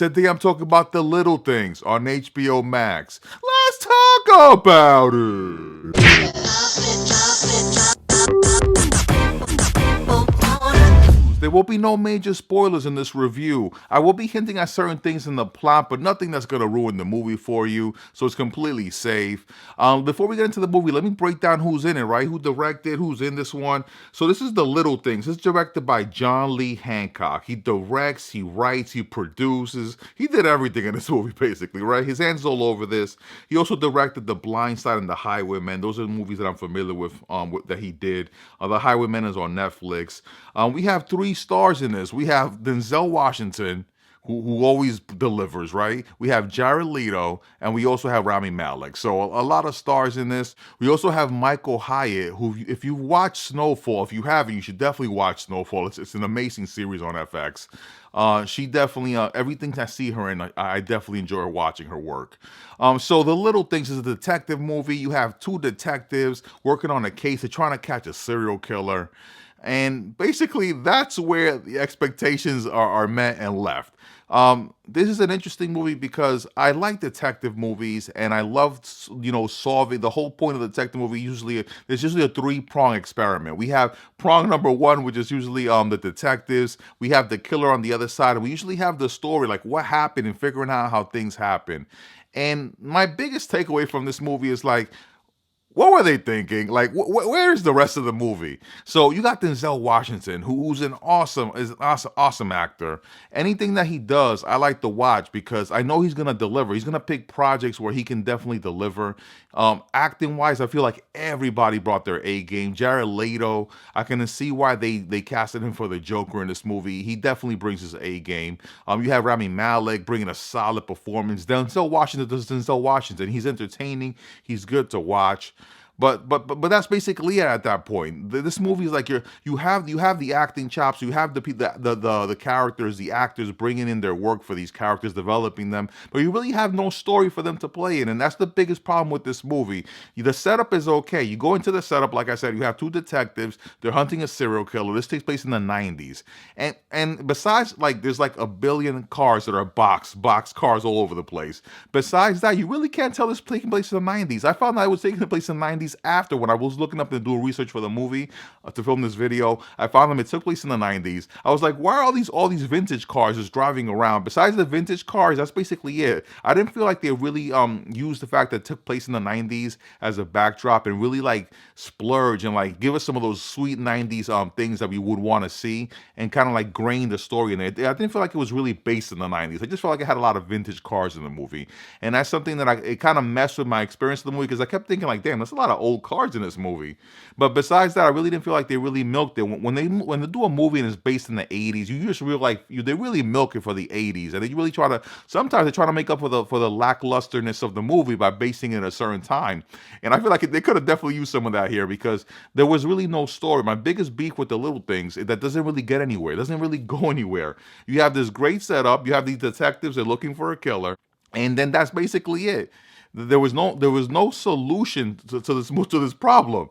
Today I'm talking about The Little Things on HBO Max. Let's talk about it. There will be no major spoilers in this review. I will be hinting at certain things in the plot, but nothing that's going to ruin the movie for you, so it's completely safe. Before we get into the movie, let me break down who's in it, right? Who directed, who's in this one. So this is The Little Things. It's directed by John Lee Hankcock. He directs, he writes, he produces. He did everything in this movie, basically, right? His hands all over this. He also directed The Blind Side and The Highwaymen. Those are the movies that I'm familiar with that he did. The Highwaymen is on Netflix. We have three stars in this. We have Denzel Washington, who always delivers, right? We have Jared Leto, and we also have Rami Malek. So a lot of stars in this. We also have Michael Hyatt, who, if you watch Snowfall, if you haven't, you should definitely watch Snowfall. It's an amazing series on FX. She definitely, everything I see her in, I definitely enjoy watching her work. So The Little Things is a detective movie. You have two detectives working on a case. They're trying to catch a serial killer. And basically, that's where the expectations are met and left. This is an interesting movie because I like detective movies and I love, solving. The whole point of the detective movie there's usually a three-prong experiment. We have prong number one, which is usually the detectives. We have the killer on the other side, and we usually have the story, like what happened and figuring out how things happen. And my biggest takeaway from this movie is like, what were they thinking? Like, where's the rest of the movie? So you got Denzel Washington, who's awesome actor. Anything that he does, I like to watch because I know he's gonna deliver. He's gonna pick projects where he can definitely deliver. Acting wise, I feel like everybody brought their A game. Jared Leto, I can see why they casted him for the Joker in this movie. He definitely brings his A game. You have Rami Malek bringing a solid performance. Denzel Washington does Denzel Washington. He's entertaining. He's good to watch. But that's basically it at that point. This movie is like you have the acting chops, you have the characters, the actors bringing in their work for these characters, developing them, but you really have no story for them to play in, and that's the biggest problem with this movie. The setup is okay. You go into the setup, like I said, you have two detectives. They're hunting a serial killer. This takes place in the '90s, and besides, like, there's like a billion cars that are box cars all over the place. Besides that, you really can't tell this taking place in the '90s. I found out it was taking place in the '90s after, when I was looking up and doing research for the movie to film this video. I found them. It took place in the '90s. I was like, why are all these vintage cars just driving around? Besides the vintage cars, that's basically it. I didn't feel like they really used the fact that it took place in the '90s as a backdrop and really like splurge and like give us some of those sweet '90s things that we would want to see and kind of like grain the story in it. I didn't feel like it was really based in the '90s. I just felt like it had a lot of vintage cars in the movie, and that's something that it kind of messed with my experience of the movie because I kept thinking like, damn, there's a lot of old cars in this movie. But besides that, I really didn't feel like they really milked it. When they do a movie and it's based in the '80s, you just feel like they really milk it for the '80s, and they really sometimes they try to make up for the lacklusterness of the movie by basing it at a certain time. And I feel like they could have definitely used some of that here because there was really no story. My biggest beef with The Little Things is that doesn't really get anywhere. It doesn't really go anywhere. You have this great setup. You have these detectives. They're looking for a killer, and then that's basically it. There was no solution to this problem.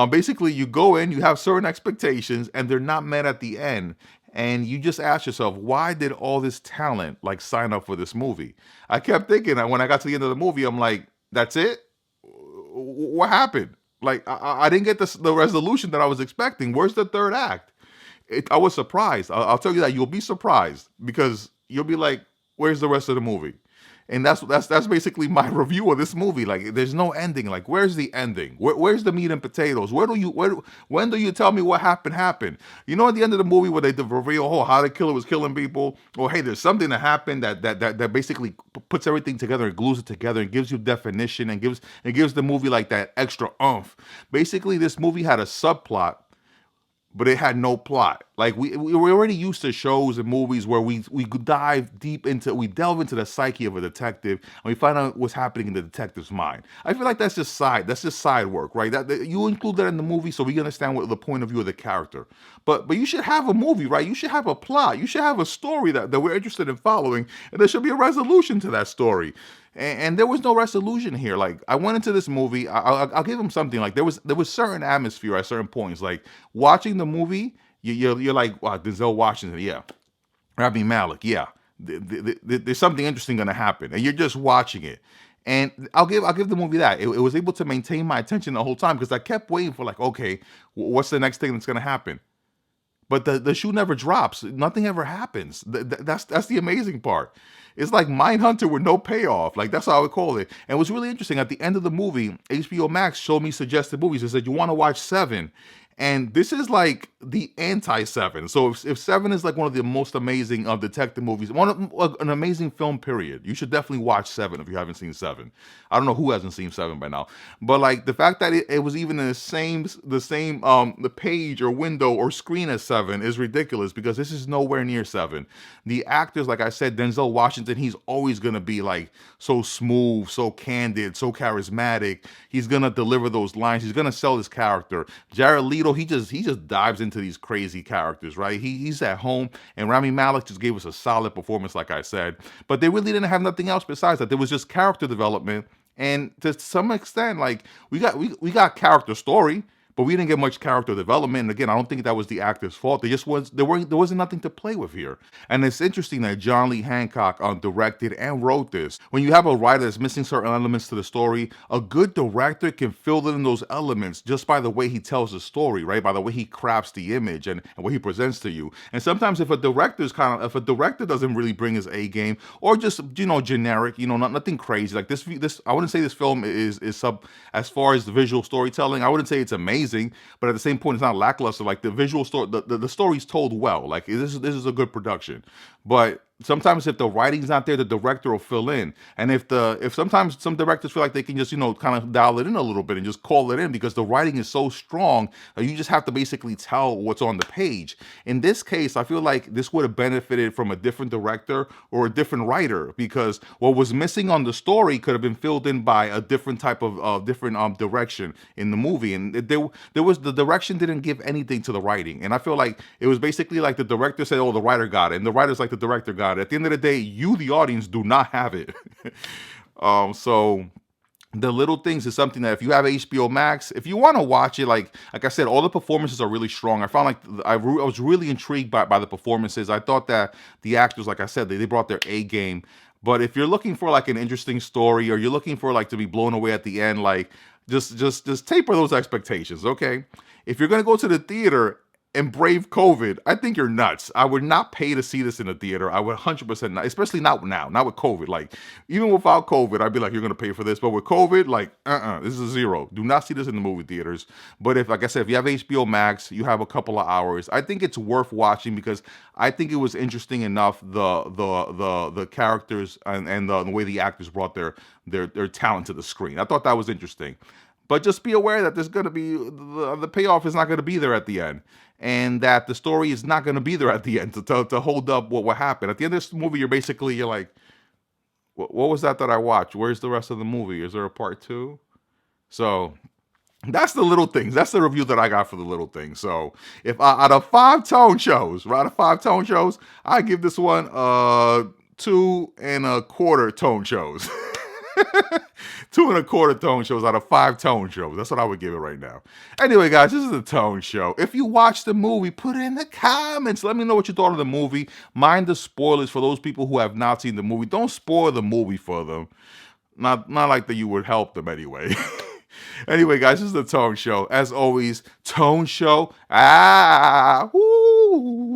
Basically, you go in, you have certain expectations, and they're not met at the end. And you just ask yourself, why did all this talent like sign up for this movie? I kept thinking that when I got to the end of the movie, I'm like, that's it? What happened? Like, I didn't get the resolution that I was expecting. Where's the third act? I was surprised. I'll tell you that you'll be surprised because you'll be like, where's the rest of the movie? And that's basically my review of this movie. Like, there's no ending. Like, where's the ending? Where's the meat and potatoes? When do you tell me what happened? At the end of the movie where they reveal, how the killer was killing people, or hey, there's something that happened that basically puts everything together and glues it together and gives you definition and gives the movie like that extra oomph. Basically, this movie had a subplot, but it had no plot. Like, we're already used to shows and movies where we delve into the psyche of a detective and we find out what's happening in the detective's mind. I feel like that's just side work, right? That you include that in the movie so we understand what the point of view of the character. But you should have a movie, right? You should have a plot. You should have a story that we're interested in following, and there should be a resolution to that story. And there was no resolution here. Like, I went into this movie. I'll give them something. Like, there was certain atmosphere at certain points. Like, watching the movie, you're like, wow, Denzel Washington, yeah. Rami Malek, yeah. there's something interesting going to happen, and you're just watching it. And I'll give the movie that it was able to maintain my attention the whole time because I kept waiting for like, okay, what's the next thing that's going to happen? But the shoe never drops. Nothing ever happens. That's the amazing part. It's like Mindhunter with no payoff. Like that's how I would call it. And it was really interesting. At the end of the movie, HBO Max showed me suggested movies. They said you want to watch Seven, and this is like the anti-Seven. So if Seven is like one of the most amazing detective movies, an amazing film period, you should definitely watch Seven if you haven't seen Seven. I don't know who hasn't seen Seven by now, but like the fact that it was even in the same the page or window or screen as Seven is ridiculous because this is nowhere near Seven. The actors, like I said, Denzel Washington, he's always gonna be like so smooth, so candid, so charismatic. He's gonna deliver those lines. He's gonna sell his character. Jared Leto, he just dives into these crazy characters, right? He's at home, and Rami Malek just gave us a solid performance, like I said. But they really didn't have nothing else besides that. There was just character development, and to some extent, like we got character story, but we didn't get much character development. And again, I don't think that was the actor's fault. There wasn't nothing to play with here. And it's interesting that John Lee Hancock directed and wrote this. When you have a writer that's missing certain elements to the story, a good director can fill in those elements just by the way he tells the story, right? By the way he crafts the image and what he presents to you. And sometimes if a director doesn't really bring his A game, or just generic, nothing crazy like this. I wouldn't say this film is sub as far as the visual storytelling. I wouldn't say it's amazing, but at the same point, it's not lackluster. Like the visual story, the story's told well. Like this is a good production, but sometimes if the writing's not there, the director will fill in. And if sometimes some directors feel like they can just kind of dial it in a little bit and just call it in because the writing is so strong that you just have to basically tell what's on the page. In this case, I feel like this would have benefited from a different director or a different writer because what was missing on the story could have been filled in by a different type of different direction in the movie. And there was the direction didn't give anything to the writing, and I feel like it was basically like the director said, "Oh, the writer got it," and the writer's like the director got it. At the end of the day, you, the audience, do not have it. So the little things is something that if you have HBO Max, if you want to watch it, like I said, all the performances are really strong. I found like I was really intrigued by the performances. I thought that the actors, like I said, they brought their A game. But if you're looking for like an interesting story, or you're looking for like to be blown away at the end, like just taper those expectations, okay? If you're gonna go to the theater and brave COVID, I think you're nuts. I would not pay to see this in a theater. I would 100% not, especially not now, not with COVID. Like, even without COVID, I'd be like, you're going to pay for this. But with COVID, like, this is a zero. Do not see this in the movie theaters. But if, like I said, if you have HBO Max, you have a couple of hours, I think it's worth watching because I think it was interesting enough, the characters and the way the actors brought their talent to the screen. I thought that was interesting. But just be aware that there's going to be the payoff is not going to be there at the end, and that the story is not going to be there at the end to hold up what happened. At the end of this movie, you're like, what was that I watched? Where's the rest of the movie? Is there a part two? So that's the little things. That's the review that I got for the little things. So if out of 5 tone shows, I give this one 2.25 tone shows. 2.25 tone shows out of 5 tone shows. That's what I would give it right now. Anyway, guys, this is a tone show. If you watched the movie, put it in the comments. Let me know what you thought of the movie. Mind the spoilers for those people who have not seen the movie. Don't spoil the movie for them. Not like that you would help them anyway. Anyway, guys, this is the Tone Show. As always, Tone Show. Woo!